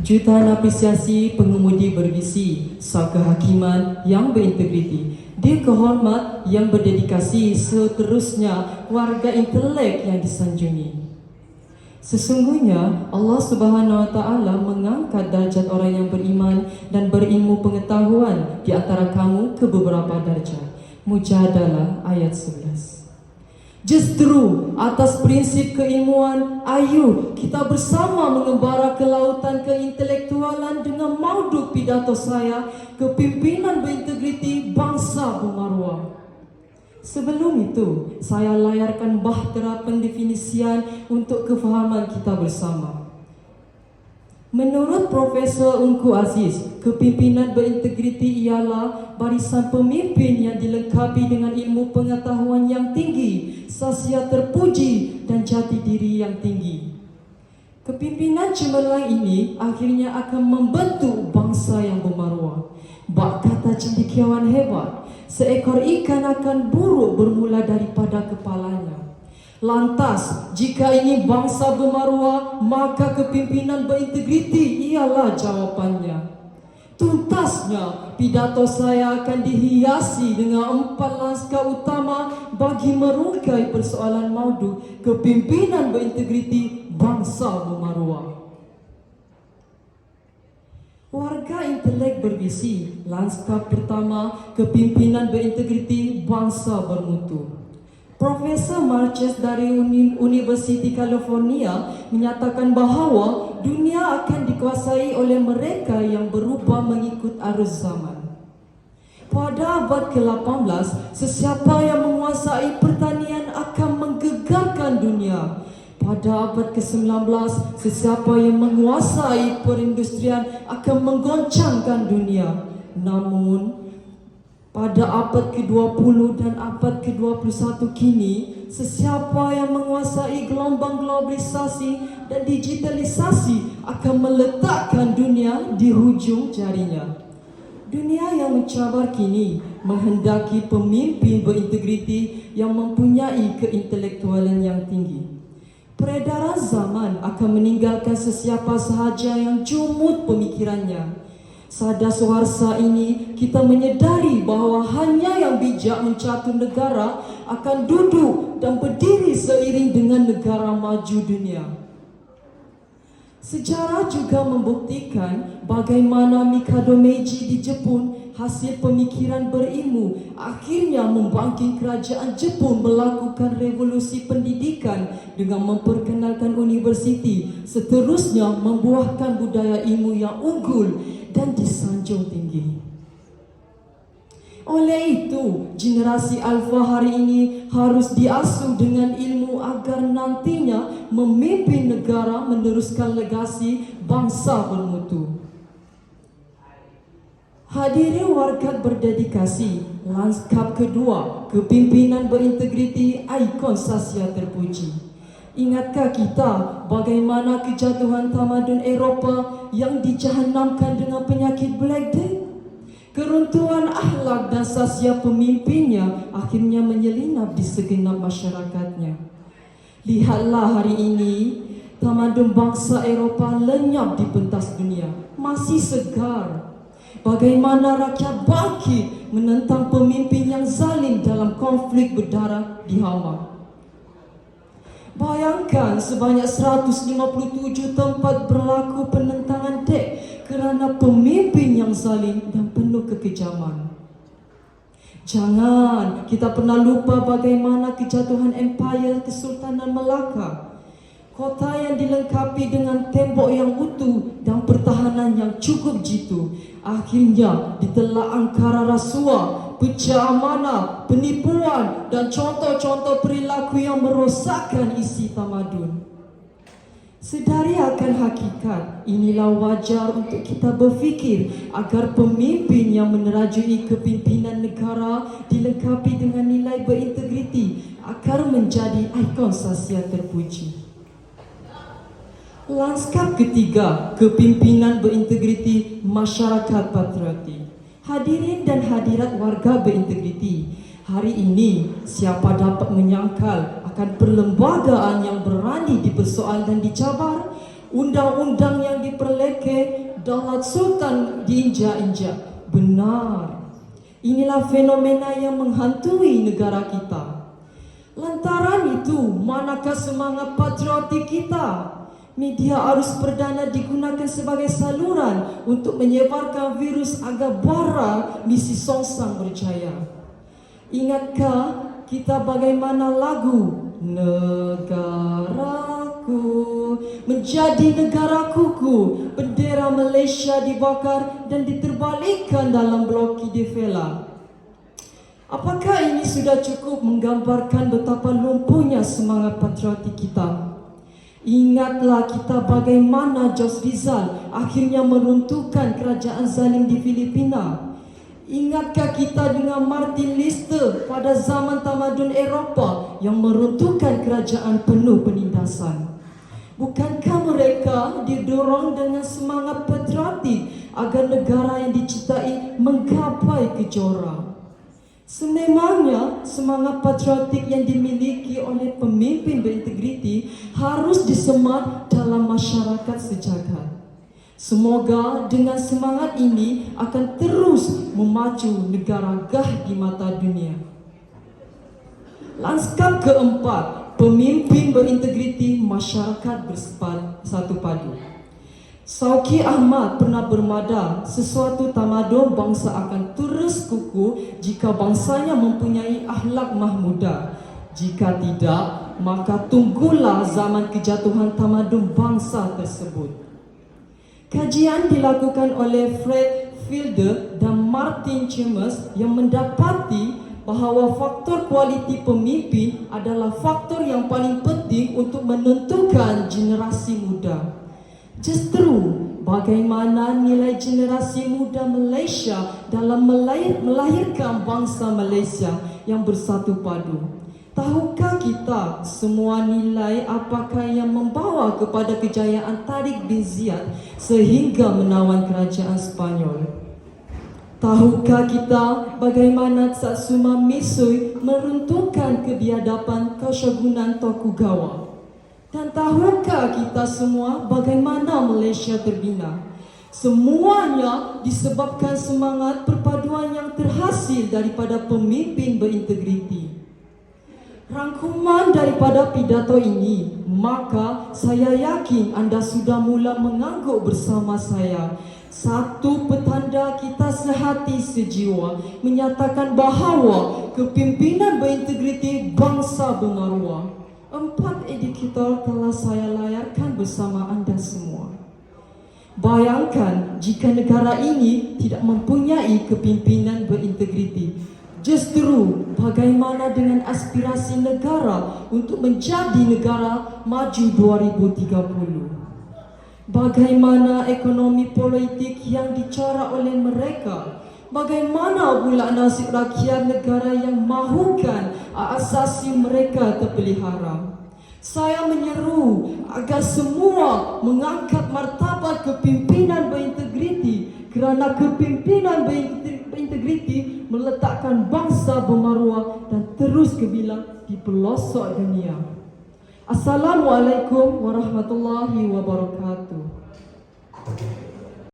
Jutaan apresiasi pengemudi bervisi, sah kehakiman yang berintegriti, dia kehormat yang berdedikasi, seterusnya warga intelek yang disanjungi. Sesungguhnya Allah Subhanahu Wa Taala mengangkat darjat orang yang beriman dan berilmu pengetahuan di antara kamu ke beberapa darjat. Mujadalah ayat 11. Justru atas prinsip keilmuan, ayo kita bersama mengembara ke lautan keintelektualan dengan mauduk pidato saya, kepimpinan berintegriti bangsa bermaruah. Sebelum itu, saya layarkan bahtera pendefinisian untuk kefahaman kita bersama. Menurut Profesor Ungku Aziz, kepimpinan berintegriti ialah barisan pemimpin yang dilengkapi dengan ilmu pengetahuan yang tinggi, sahsiat terpuji dan jati diri yang tinggi. Kepimpinan cemerlang ini akhirnya akan membentuk bangsa yang bermaruah. Bak kata cendekiawan hebat, seekor ikan akan buruk bermula daripada kepalanya. Lantas, jika ini bangsa bermaruah, maka kepimpinan berintegriti ialah jawapannya. Tuntasnya, pidato saya akan dihiasi dengan 4 naskah utama bagi merungkai persoalan maudu kepimpinan berintegriti bangsa bermaruah. Warga intelek bervisi, naskah pertama, kepimpinan berintegriti bangsa bermutu. Profesor Marches dari University California menyatakan bahawa dunia akan dikuasai oleh mereka yang berubah mengikut arus zaman. Pada abad ke-18, sesiapa yang menguasai pertanian akan menggegarkan dunia. Pada abad ke-19, sesiapa yang menguasai perindustrian akan menggoncangkan dunia. Namun, pada abad ke-20 dan abad ke-21 kini, sesiapa yang menguasai gelombang globalisasi dan digitalisasi akan meletakkan dunia di hujung jarinya. Dunia yang mencabar kini menghendaki pemimpin berintegriti yang mempunyai keintelektualan yang tinggi. Peredaran zaman akan meninggalkan sesiapa sahaja yang jumud pemikirannya. Sadasawarsa ini kita menyedari bahawa hanya yang bijak mencatur negara akan duduk dan berdiri seiring dengan negara maju dunia. Sejarah juga membuktikan bagaimana Mikado Meiji di Jepun hasil pemikiran berilmu akhirnya membangkit kerajaan Jepun melakukan revolusi pendidikan dengan memperkenalkan universiti, seterusnya membuahkan budaya ilmu yang unggul dan disanjung tinggi. Oleh itu, generasi alfa hari ini harus diasuh dengan ilmu agar nantinya memimpin negara meneruskan legasi bangsa bermutu. Hadirin warga berdedikasi, lanskap kedua, kepimpinan berintegriti ikon sahsia terpuji. Ingatkah kita bagaimana kejatuhan tamadun Eropah yang dijahanamkan dengan penyakit Black Death? Keruntuhan akhlak dan sahsia pemimpinnya akhirnya menyelinap di segenap masyarakatnya. Lihatlah hari ini, tamadun bangsa Eropah lenyap di pentas dunia, masih segar. Bagaimana rakyat bangkit menentang pemimpin yang zalim dalam konflik berdarah di Hama. Bayangkan sebanyak 157 tempat berlaku penentangan dek kerana pemimpin yang zalim dan penuh kekejaman. Jangan kita pernah lupa bagaimana kejatuhan Empire Kesultanan Melaka. Kota yang dilengkapi dengan tembok yang utuh dan pertahanan yang cukup jitu akhirnya ditelak angkara rasuah, pecah amanah, penipuan dan contoh-contoh perilaku yang merosakkan isi tamadun. Sedari akan hakikat, inilah wajar untuk kita berfikir agar pemimpin yang menerajui kepimpinan negara dilengkapi dengan nilai berintegriti agar menjadi ikon sahsia terpuji. Lanskap ketiga, kepimpinan berintegriti masyarakat patriotik. Hadirin dan hadirat warga berintegriti, hari ini siapa dapat menyangkal akan perlembagaan yang berani dipersoal dan dicabar? undang-undang yang diperlekeh, daulat sultan diinjak-injak. Benar, inilah fenomena yang menghantui negara kita. Lantaran itu, manakah semangat patriotik kita? Media arus perdana digunakan sebagai saluran untuk menyebarkan virus agar bara misi Songsang berjaya. Ingatkah kita bagaimana lagu Negaraku menjadi negaraku, bendera Malaysia dibakar dan diterbalikkan dalam bloki Devela? Apakah ini sudah cukup menggambarkan betapa lumpuhnya semangat patriotik kita? Ingatlah kita bagaimana Jos Rizal akhirnya meruntuhkan kerajaan zalim di Filipina. Ingatkah kita dengan Martin Lister pada zaman tamadun Eropah yang meruntuhkan kerajaan penuh penindasan? Bukankah mereka didorong dengan semangat patriotik agar negara yang dicintai menggapai kejora? Sememangnya semangat patriotik yang dimiliki oleh pemimpin berintegriti harus disemat dalam masyarakat sejagat. Semoga dengan semangat ini akan terus memacu negara gah di mata dunia. Lanskap keempat, pemimpin berintegriti masyarakat bersatu padu. Sauki Ahmad pernah bermada, sesuatu tamadun bangsa akan terus kukuh jika bangsanya mempunyai akhlak mahmudah. Jika tidak, maka tunggulah zaman kejatuhan tamadun bangsa tersebut. Kajian dilakukan oleh Fred Fielder dan Martin Chambers yang mendapati bahawa faktor kualiti pemimpin adalah faktor yang paling penting untuk menentukan generasi muda. Justru bagaimana nilai generasi muda Malaysia dalam melahirkan bangsa Malaysia yang bersatu padu? Tahukah kita semua nilai apakah yang membawa kepada kejayaan Tariq bin Ziyad sehingga menawan kerajaan Spanyol? Tahukah kita bagaimana Satsuma Misui meruntuhkan kebiadaban Keshogunan Tokugawa? Dan tahukah kita semua bagaimana Malaysia terbina? Semuanya disebabkan semangat perpaduan yang terhasil daripada pemimpin berintegriti. Rangkuman daripada pidato ini, maka saya yakin anda sudah mula mengangguk bersama saya. Satu petanda kita sehati sejiwa menyatakan bahawa kepimpinan berintegriti bangsa bermaruah. 4 indikator telah saya layarkan bersama anda semua. Bayangkan jika negara ini tidak mempunyai kepimpinan berintegriti. Justru bagaimana dengan aspirasi negara untuk menjadi negara maju 2030? Bagaimana ekonomi politik yang dicara oleh mereka? Bagaimana pula nasib rakyat negara yang mahukan asasi mereka terpelihara? Saya menyeru agar semua mengangkat martabat kepimpinan berintegriti, kerana kepimpinan berintegriti meletakkan bangsa bermaruah dan terus gemilang di pelosok dunia. Assalamualaikum warahmatullahi wabarakatuh.